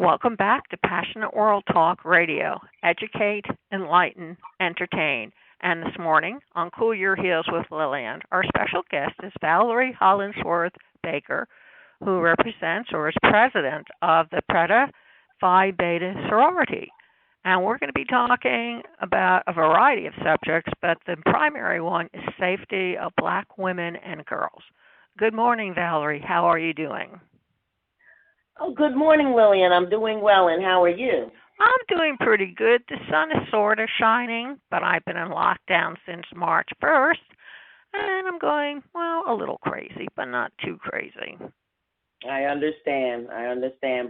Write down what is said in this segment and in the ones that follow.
Welcome back to Passionate World Talk Radio. Educate, enlighten, entertain. And this morning on Cool Your Heels with Lillian, our special guest is Valerie Hollingsworth-Baker, who represents or is president of the Zeta Phi Beta Sorority. And we're going to be talking about a variety of subjects, but the primary one is safety of black women and girls. Good morning, Valerie. How are you doing? Oh, good morning, Lillian. I'm doing well, and how are you? I'm doing pretty good. The sun is sort of shining, but I've been in lockdown since March 1st, and I'm going, well, a little crazy, but not too crazy. I understand,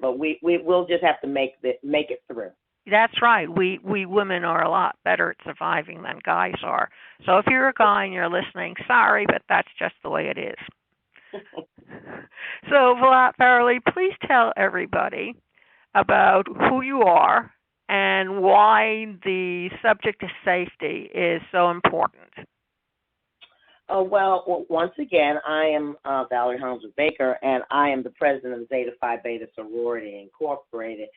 but we'll just have to make it through. That's right. We women are a lot better at surviving than guys are. So if you're a guy and you're listening, sorry, but that's just the way it is. So, Valerie, please tell everybody about who you are and why the subject of safety is so important. Well, once again, I am Valerie Hollingsworth-Baker, and I am the president of Zeta Phi Beta Sorority Incorporated.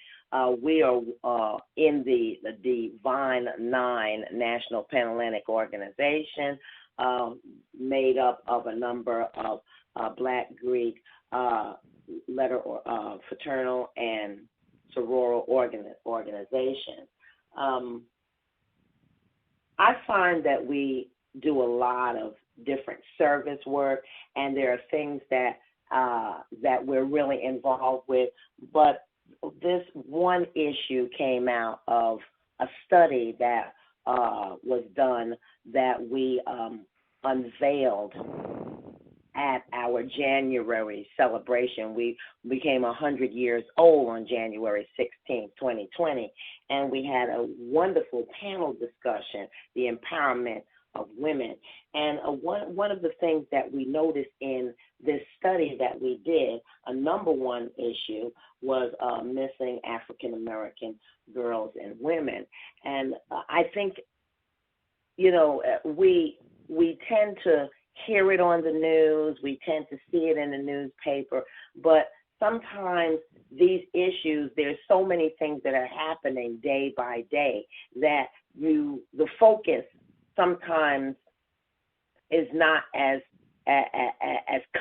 We are in the Divine Nine National Panhellenic Organization, made up of a number of Black, Greek, fraternal, and sororal organizations. I find that we do a lot of different service work, and there are things that we're really involved with. But this one issue came out of a study that was done that we unveiled at our January celebration. We became 100 years old on January 16, 2020, and we had a wonderful panel discussion, the empowerment of women. And one of the things that we noticed in this study that we did, a number one issue was missing African American girls and women. And I think, we tend to hear it on the news, we tend to see it in the newspaper, but sometimes these issues, there's so many things that are happening day by day that the focus sometimes is not as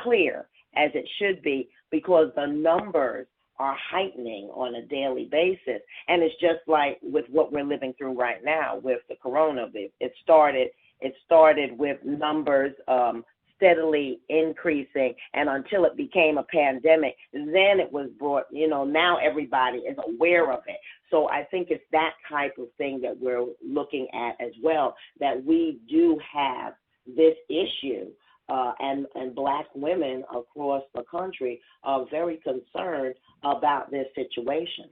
clear as it should be, because the numbers are heightening on a daily basis. And it's just like with what we're living through right now with the corona. It started with numbers steadily increasing, and until it became a pandemic, then it was brought, now everybody is aware of it. So I think it's that type of thing that we're looking at as well, that we do have this issue, and Black women across the country are very concerned about this situation.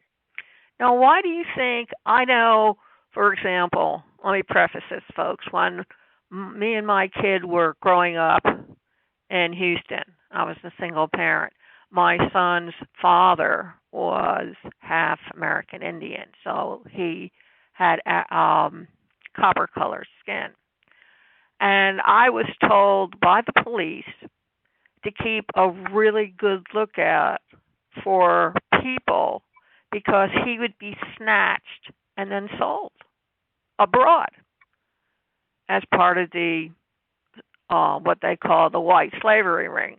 Now, why do you think, I know, for example, let me preface this, folks, when me and my kid were growing up in Houston, I was a single parent. My son's father was half American Indian, so he had copper-colored skin. And I was told by the police to keep a really good lookout for people because he would be snatched and then sold abroad as part of the what they call the white slavery ring.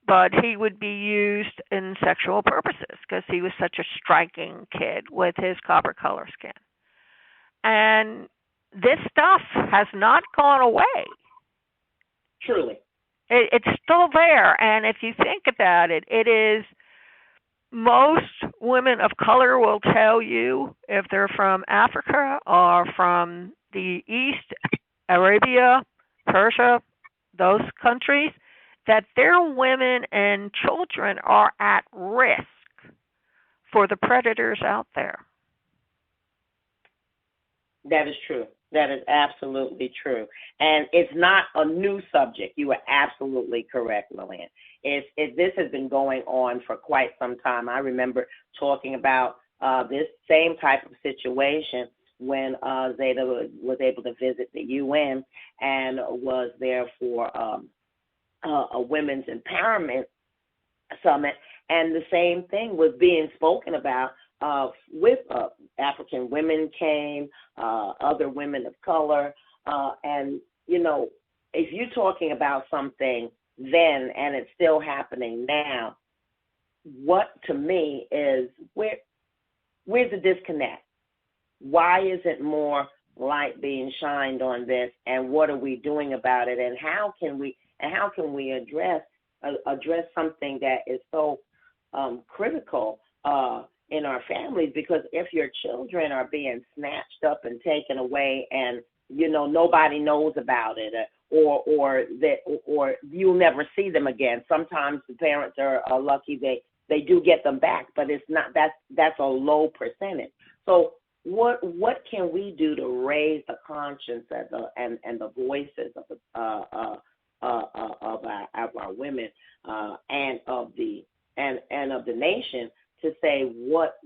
But he would be used in sexual purposes because he was such a striking kid with his copper color skin. And this stuff has not gone away. Truly. It's still there. And if you think about it, it is, most women of color will tell you, if they're from Africa or from the East, Arabia, Persia, those countries, that their women and children are at risk for the predators out there. That is true. That is absolutely true. And it's not a new subject. You are absolutely correct, Lillian. This has been going on for quite some time. I remember talking about this same type of situation when Zeta was able to visit the UN and was there for a women's empowerment summit, and the same thing was being spoken about with African women came, other women of color, and if you're talking about something then and it's still happening now, what to me is where's the disconnect? Why isn't more light being shined on this, and what are we doing about it, and how can we address something that is so critical in our families? Because if your children are being snatched up and taken away, and nobody knows about it, or you'll never see them again. Sometimes the parents are lucky they do get them back, but it's not that's a low percentage. So what can we do to raise the conscience and the voices of our women and of the nation to say what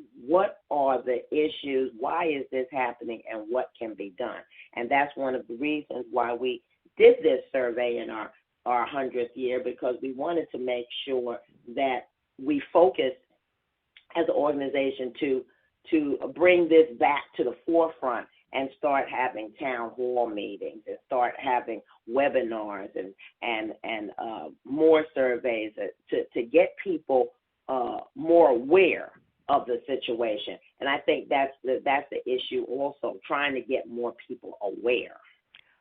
are the issues, why is this happening, and what can be done? And that's one of the reasons why we did this survey in our 100th year, because we wanted to make sure that we focused as an organization to bring this back to the forefront and start having town hall meetings and start having webinars and more surveys to get people more aware of the situation. And I think that's the issue also, trying to get more people aware.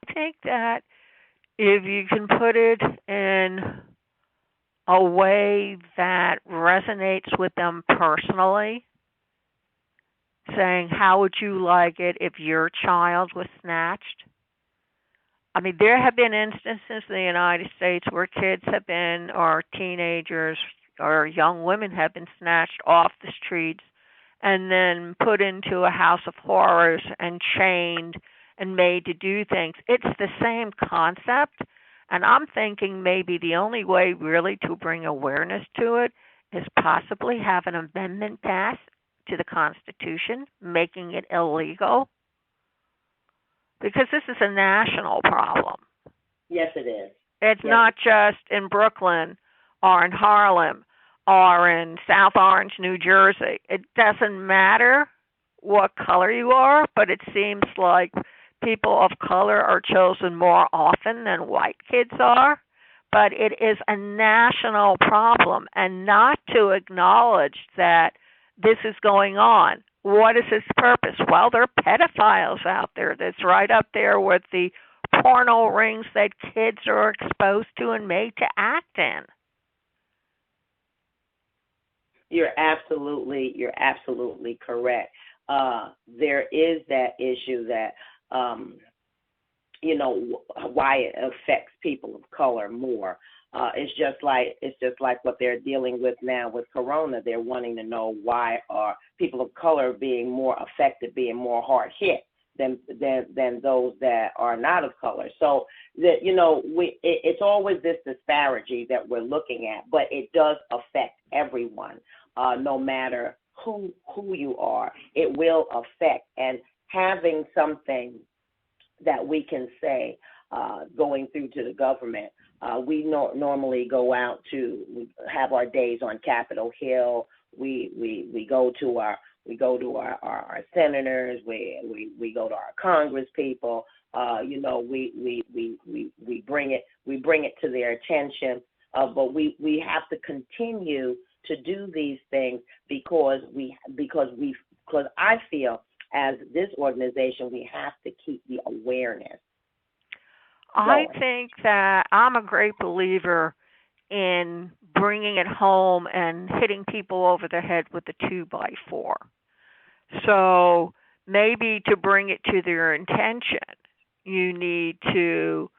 I think that if you can put it in a way that resonates with them personally, saying, how would you like it if your child was snatched? I mean, there have been instances in the United States where kids have been, or teenagers or young women have been snatched off the streets and then put into a house of horrors and chained and made to do things. It's the same concept, and I'm thinking maybe the only way really to bring awareness to it is possibly have an amendment passed to the Constitution, making it illegal, because this is a national problem. Yes, it is. It's not just in Brooklyn or in Harlem or in South Orange, New Jersey. It doesn't matter what color you are, but it seems like people of color are chosen more often than white kids are. But it is a national problem, and not to acknowledge that this is going on. What is its purpose? Well, there are pedophiles out there. That's right up there with the porno rings that kids are exposed to and made to act in. You're absolutely correct. There is that issue that why it affects people of color more. It's just like what they're dealing with now with Corona. They're wanting to know why are people of color being more affected, being more hard hit than those that are not of color. So that it's always this disparity that we're looking at, but it does affect everyone, no matter who you are. It will affect, and having something that we can say going through to the government. We normally go out we have our days on Capitol Hill. We go to our senators. We go to our Congress people. We bring it to their attention. But we have to continue to do these things because I feel as this organization we have to keep the awareness. I think that I'm a great believer in bringing it home and hitting people over the head with a 2x4. So maybe to bring it to their intention, you need to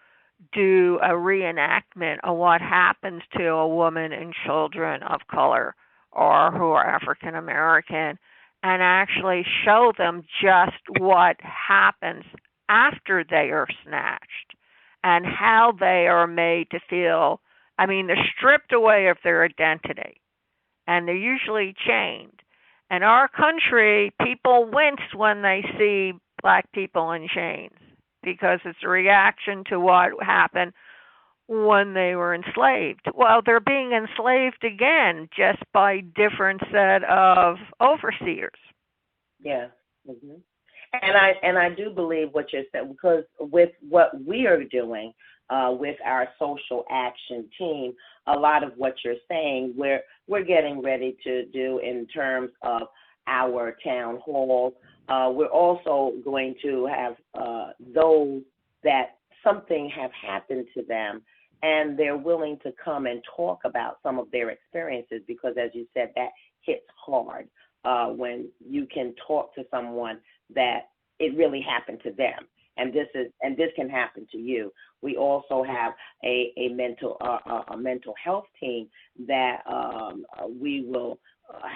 do a reenactment of what happens to a woman and children of color or who are African American, and actually show them just what happens after they are snatched and how they are made to feel. I mean, they're stripped away of their identity, and they're usually chained. In our country, people wince when they see black people in chains because it's a reaction to what happened when they were enslaved. Well, they're being enslaved again just by different set of overseers. Yeah. hmm And I do believe what you're saying, because with what we are doing with our social action team, a lot of what you're saying we're getting ready to do in terms of our town hall. We're also going to have those that something have happened to them, and they're willing to come and talk about some of their experiences, because, as you said, that hits hard when you can talk to someone that it really happened to them, and this can happen to you. We also have a mental health team that we will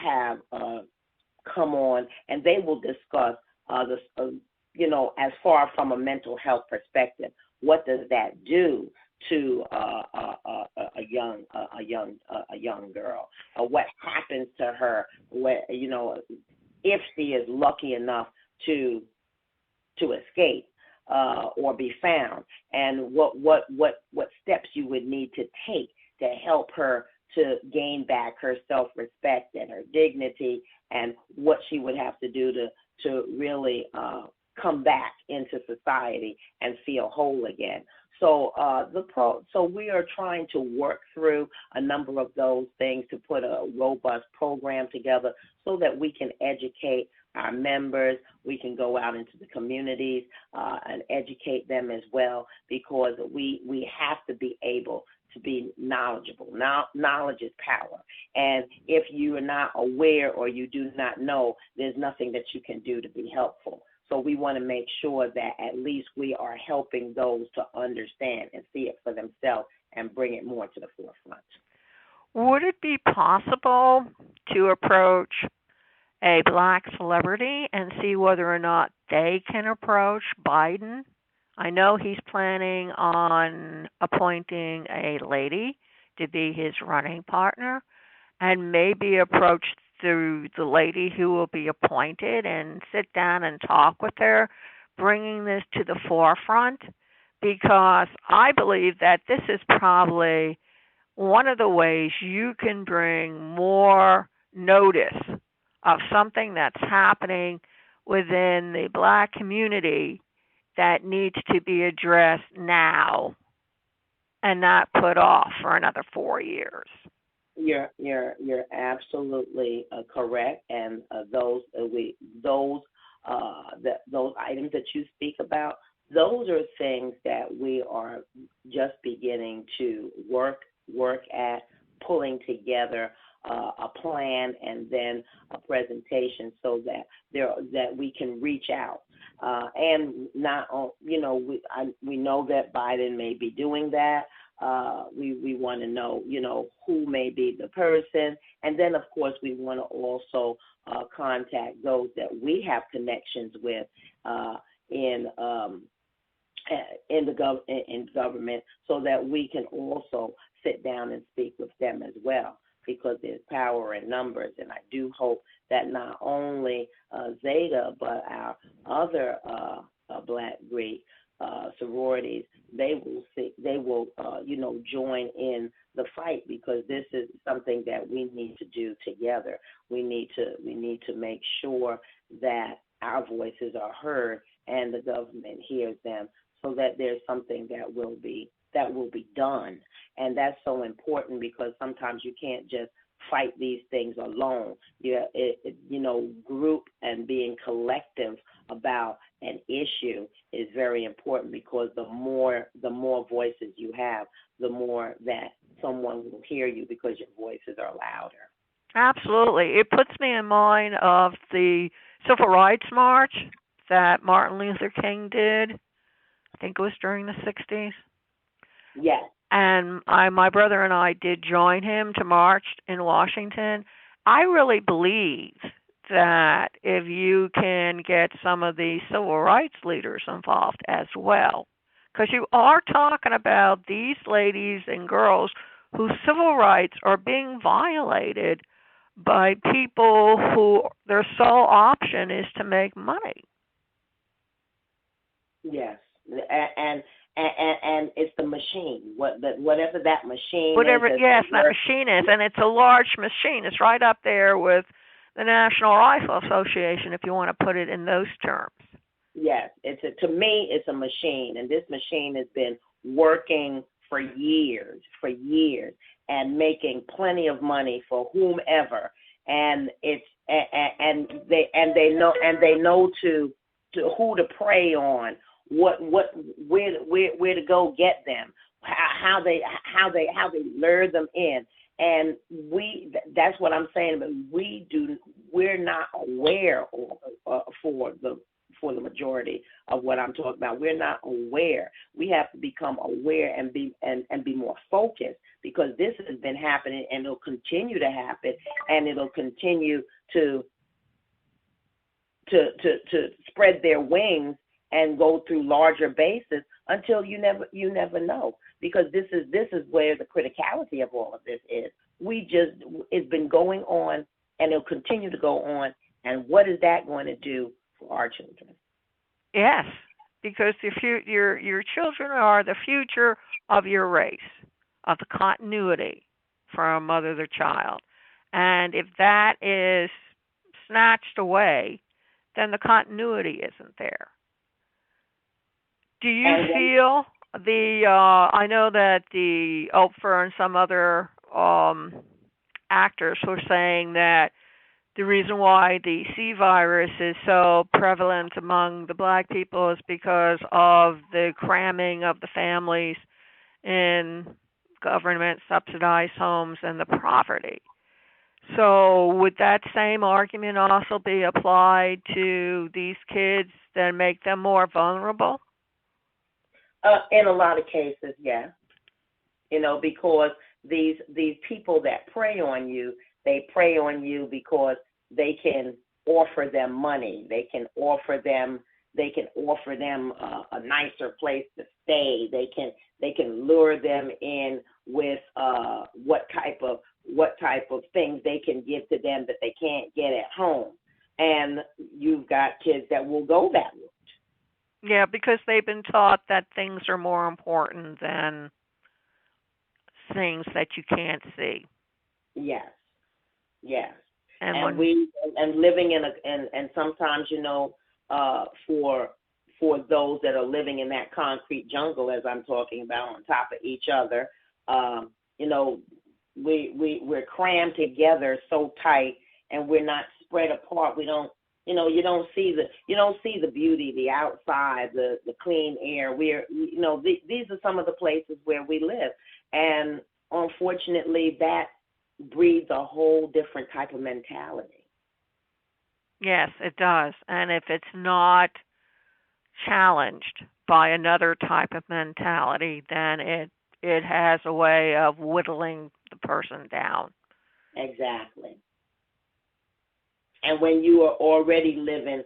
have come on, and they will discuss as far from a mental health perspective, what does that do to a young girl? What happens to her? If she is lucky enough to escape or be found, and what steps you would need to take to help her to gain back her self-respect and her dignity, and what she would have to do to really come back into society and feel whole again. So so we are trying to work through a number of those things to put a robust program together so that we can educate our members. We can go out into the communities and educate them as well, because we have to be able to be knowledgeable. Now, knowledge is power. And if you are not aware or you do not know, there's nothing that you can do to be helpful. So we want to make sure that at least we are helping those to understand and see it for themselves and bring it more to the forefront. Would it be possible to approach a black celebrity and see whether or not they can approach Biden? I know he's planning on appointing a lady to be his running partner, and maybe approach the lady who will be appointed and sit down and talk with her, bringing this to the forefront, because I believe that this is probably one of the ways you can bring more notice of something that's happening within the black community that needs to be addressed now and not put off for another 4 years. You're absolutely correct, and those items that you speak about, those are things that we are just beginning to work at, pulling together a plan and then a presentation so that we can reach out. And not, we know that Biden may be doing that. We want to know, who may be the person, and then of course we want to also contact those that we have connections with in government, so that we can also sit down and speak with them as well, because there's power in numbers. And I do hope that not only Zeta, but our other Black Greek sororities, they will join in the fight, because this is something that we need to do together. We need to make sure that our voices are heard and the government hears them, so that there's something that will be done. And that's so important, because sometimes you can't just fight these things alone. Group and being collective about an issue is very important, because the more voices you have, the more that someone will hear you, because your voices are louder. Absolutely. It puts me in mind of the Civil Rights March that Martin Luther King did. I think it was during the 60s. Yes. And my brother and I did join him to march in Washington. I really believe that if you can get some of the civil rights leaders involved as well, because you are talking about these ladies and girls whose civil rights are being violated by people who their sole option is to make money. Yes, and it's the machine, whatever that machine is. Whatever, yes, that machine is, and it's a large machine. It's right up there with the National Rifle Association, if you want to put it in those terms. Yes, to me, it's a machine, and this machine has been working for years, and making plenty of money for whomever, and they know to who to prey on, where to go get them, how they lure them in, and that's what I'm saying. But we're not aware for the majority of what I'm talking about. We're not aware. We have to become aware and be more focused, because this has been happening and it'll continue to happen, and it'll continue to spread their wings and go through larger bases until you never know, because this is where the criticality of all of this is. It's been going on, and it'll continue to go on, and what is that going to do for our children? Yes, because your children are the future of your race, of the continuity from mother to child. And if that is snatched away, then the continuity isn't there. Do you feel I know that the Oprah and some other actors were saying that the reason why the C virus is so prevalent among the black people is because of the cramming of the families in government-subsidized homes and the poverty. So would that same argument also be applied to these kids that make them more vulnerable? In a lot of cases, yeah. Because these people that prey on you, they prey on you because they can offer them money. They can offer them a nicer place to stay. They can lure them in with what type of things they can give to them that they can't get at home. And you've got kids that will go that route. Yeah, because they've been taught that things are more important than things that you can't see. Yes. And when living and sometimes for those that are living in that concrete jungle, as I'm talking about, on top of each other, we're crammed together so tight, and we're not spread apart. We don't. You don't see the beauty, the outside, the clean air. These are some of the places where we live, and unfortunately, that breeds a whole different type of mentality. Yes, it does, and if it's not challenged by another type of mentality, then it has a way of whittling the person down. Exactly. And when you are already living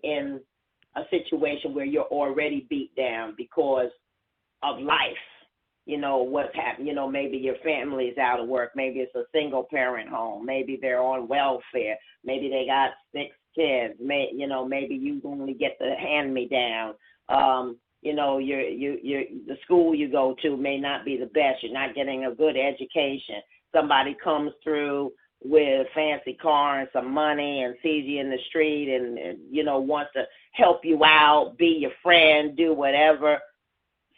in a situation where you're already beat down because of life, what's happened, maybe your family is out of work, maybe it's a single parent home, maybe they're on welfare, maybe they got 6 kids, maybe you only get the hand-me-down. The school you go to may not be the best. You're not getting a good education. Somebody comes through with a fancy car and some money and sees you in the street and wants to help you out, be your friend, do whatever.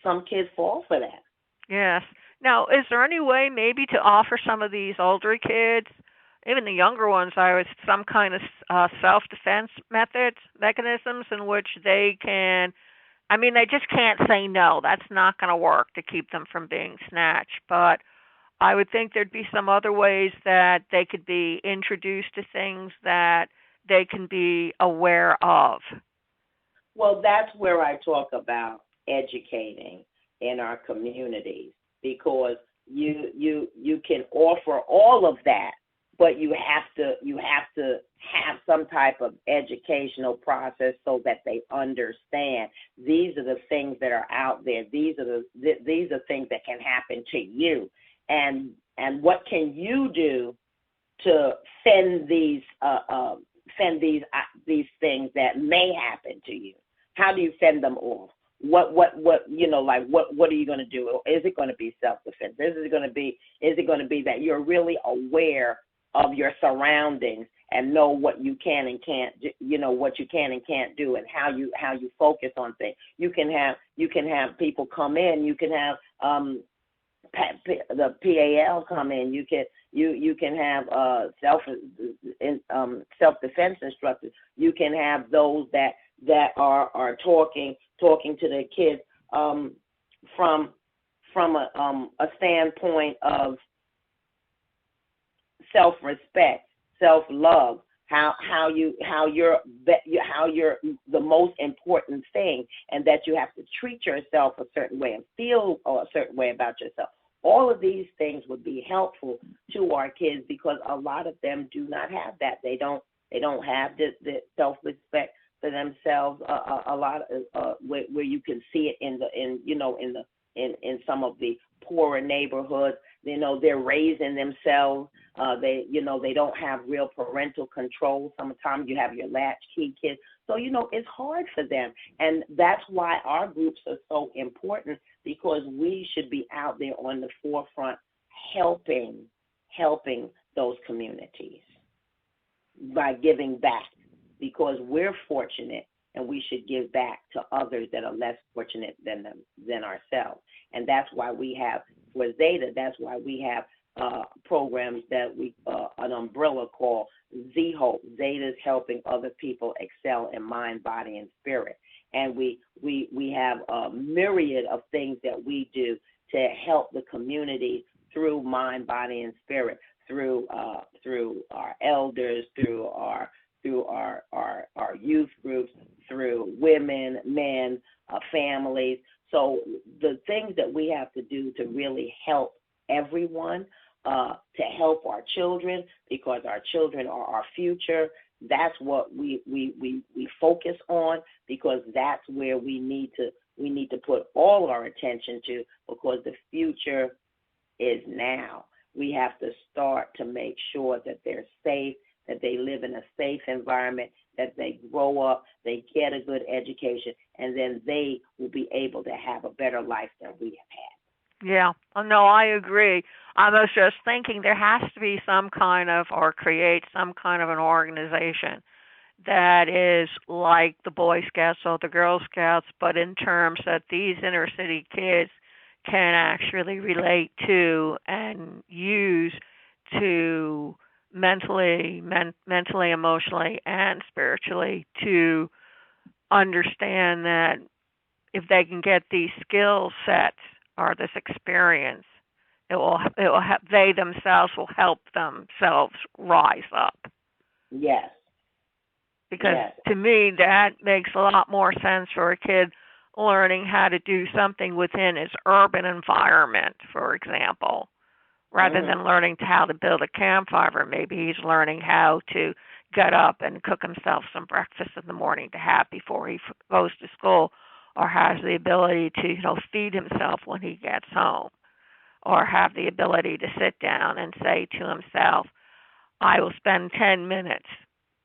Some kids fall for that. Yes. Now, is there any way maybe to offer some of these older kids, even the younger ones, some kind of self-defense mechanisms in which they can, they just can't say no. That's not going to work to keep them from being snatched. But I would think there'd be some other ways that they could be introduced to things that they can be aware of. Well, that's where I talk about educating in our communities, because you can offer all of that, but you have to have some type of educational process so that they understand these are the things that are out there. These are things that can happen to you. And what can you do to fend these things that may happen to you? How do you fend them off? what are you going to do? Is it going to be self-defense? Is it going to be that you're really aware of your surroundings and know what you can and can't, what you can and can't do, and how you focus on things. You can have people come in. You can have the PAL come in. You can have self-defense instructors. You can have those that are talking to the kids from a standpoint of self-respect, self-love, how you're the most important thing, and that you have to treat yourself a certain way and feel a certain way about yourself. All of these things would be helpful to our kids, because a lot of them do not have that. They don't have the self-respect for themselves. A lot of where you can see it in some of the poorer neighborhoods. They're raising themselves. They don't have real parental control. Sometimes you have your latchkey kids. So, it's hard for them. And that's why our groups are so important, because we should be out there on the forefront helping those communities by giving back, because we're fortunate and we should give back to others that are less fortunate than ourselves. And that's why we have, for Zeta, that's why we have programs that an umbrella called Z-Hope. Zeta's helping other people excel in mind, body, and spirit. And we have a myriad of things that we do to help the community through mind, body, and spirit, through our elders, through our youth groups, through women, men, families. So the things that we have to do to really help everyone, to help our children, because our children are our future. That's what we focus on, because that's where we need to put all our attention to, because the future is now. We have to start to make sure that they're safe, that they live in a safe environment, that they grow up, they get a good education, and then they will be able to have a better life than we have had. Yeah, no, I agree. I was just thinking there has to be some kind of, or create some kind of an organization that is like the Boy Scouts or the Girl Scouts, but in terms that these inner city kids can actually relate to and use to mentally, emotionally, and spiritually, to understand that if they can get these skill sets or this experience, it will they themselves will help themselves rise up. Yes. Because to me, that makes a lot more sense for a kid learning how to do something within his urban environment, for example, rather than learning how to build a campfire. Maybe he's learning how to get up and cook himself some breakfast in the morning to have before he goes to school, or has the ability to, feed himself when he gets home, or have the ability to sit down and say to himself, I will spend 10 minutes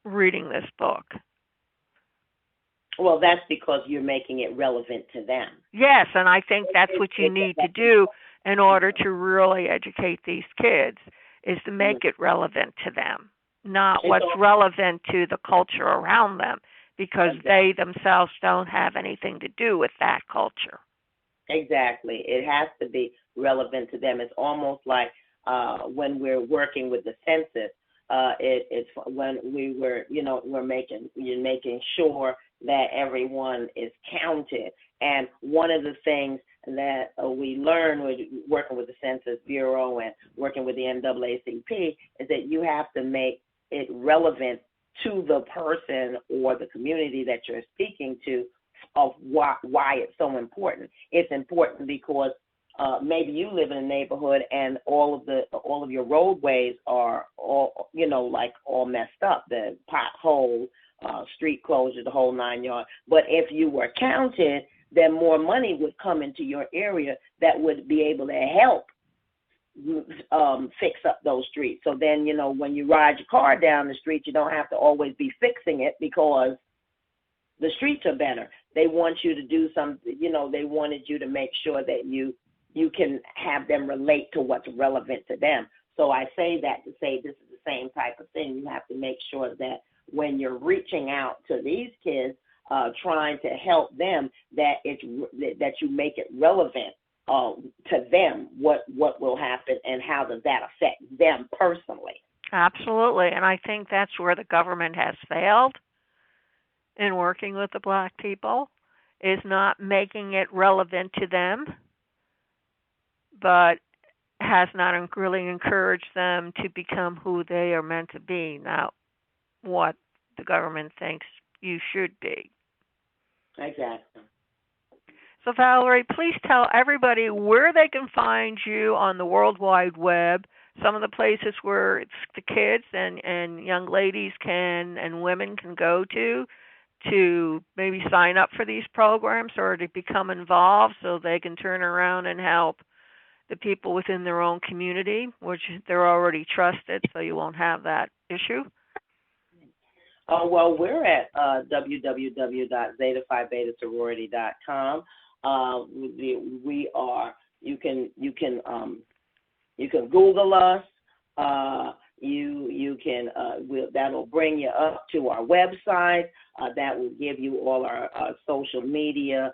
reading this book. Well, that's because you're making it relevant to them. Yes, and I think that's what you need to do in order to really educate these kids, is to make it relevant to them, not what's relevant to the culture around them, because they themselves don't have anything to do with that culture. Exactly. It has to be relevant to them. It's almost like when we're working with the census, it's when we're making sure that everyone is counted. And one of the things that we learn with working with the Census Bureau and working with the NAACP is that you have to make it relevant to the person or the community that you're speaking to, of why it's so important. It's important because maybe you live in a neighborhood and all of your roadways are all messed up, the potholes, street closures, the whole 9 yards. But if you were counted, then more money would come into your area that would be able to help fix up those streets. So then, when you ride your car down the street, you don't have to always be fixing it because the streets are better. they want you to do something, they wanted you to make sure that you can have them relate to what's relevant to them. So I say that to say this is the same type of thing. You have to make sure that when you're reaching out to these kids, trying to help them, that you make it relevant to them, what will happen and how does that affect them personally. Absolutely, and I think that's where the government has failed in working with the black people, is not making it relevant to them, but has not really encouraged them to become who they are meant to be, not what the government thinks you should be. Exactly. So, Valerie, please tell everybody where they can find you on the World Wide Web, some of the places where the kids and young ladies and women can go to maybe sign up for these programs or to become involved so they can turn around and help the people within their own community, which they're already trusted, so you won't have that issue. Well, we're at www.ZetaPhiBetaSorority.com. We are. You can Google us. You can. That'll bring you up to our website. That will give you all our social media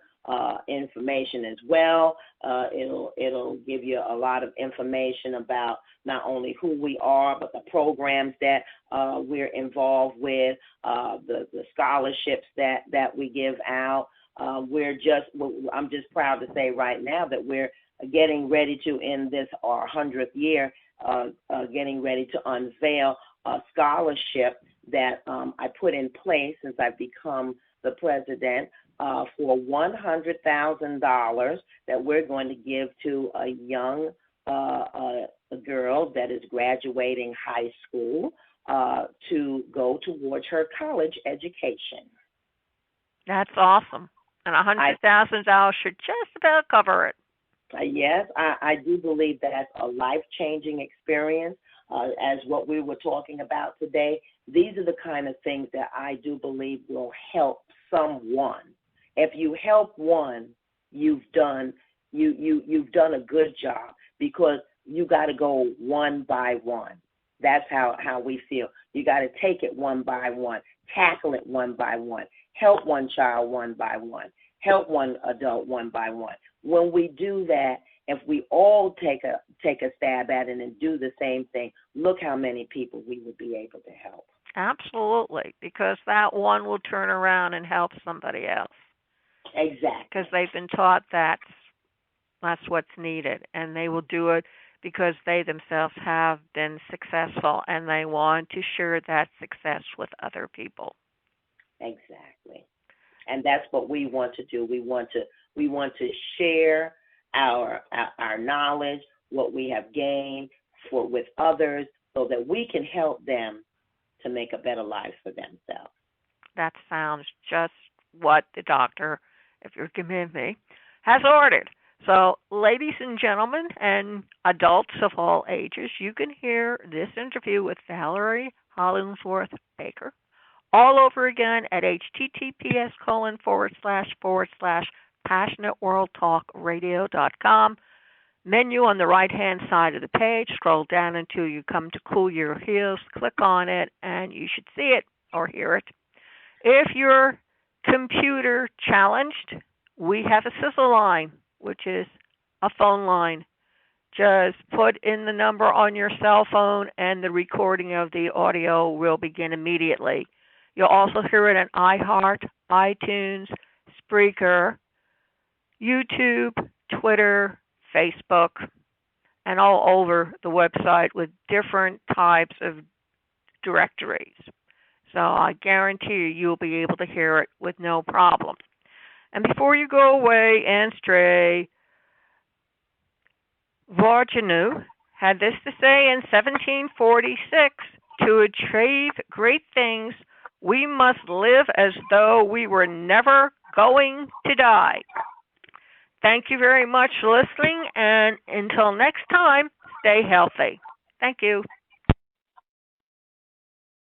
information as well. It'll give you a lot of information about not only who we are, but the programs that we're involved with, the scholarships that we give out. I'm just proud to say right now that we're getting ready to, in this our 100th year, getting ready to unveil a scholarship that I put in place since I've become the president for $100,000 that we're going to give to a young a girl that is graduating high school to go towards her college education. That's awesome. And $100,000 should just about cover it. Yes, I do believe that's a life-changing experience. As what we were talking about today, these are the kind of things that I do believe will help someone. If you help one, you've done a good job, because you got to go one by one. That's how we feel. You got to take it one by one, tackle it one by one, help one child one by one, help one adult one by one. When we do that, if we all take a stab at it and do the same thing, look how many people we would be able to help. Absolutely, because that one will turn around and help somebody else. Exactly. Because they've been taught that's what's needed, and they will do it because they themselves have been successful, and they want to share that success with other people. Exactly. And that's what we want to do. We want to share our knowledge, what we have gained with others, so that we can help them to make a better life for themselves. That sounds just what the doctor, if you'll give me, has ordered. So, ladies and gentlemen, and adults of all ages, you can hear this interview with Valerie Hollingsworth-Baker all over again at https://passionateworldtalkradio.com. Menu on the right-hand side of the page. Scroll down until you come to Cool Your Heels. Click on it, and you should see it or hear it. If you're computer challenged, we have a sizzle line, which is a phone line. Just put in the number on your cell phone, and the recording of the audio will begin immediately. You'll also hear it on iHeart, iTunes, Spreaker, YouTube, Twitter, Facebook, and all over the website with different types of directories. So I guarantee you'll be able to hear it with no problem. And before you go away and stray, Vargenu had this to say in 1746, to achieve great things, we must live as though we were never going to die. Thank you very much for listening, and until next time, stay healthy. Thank you.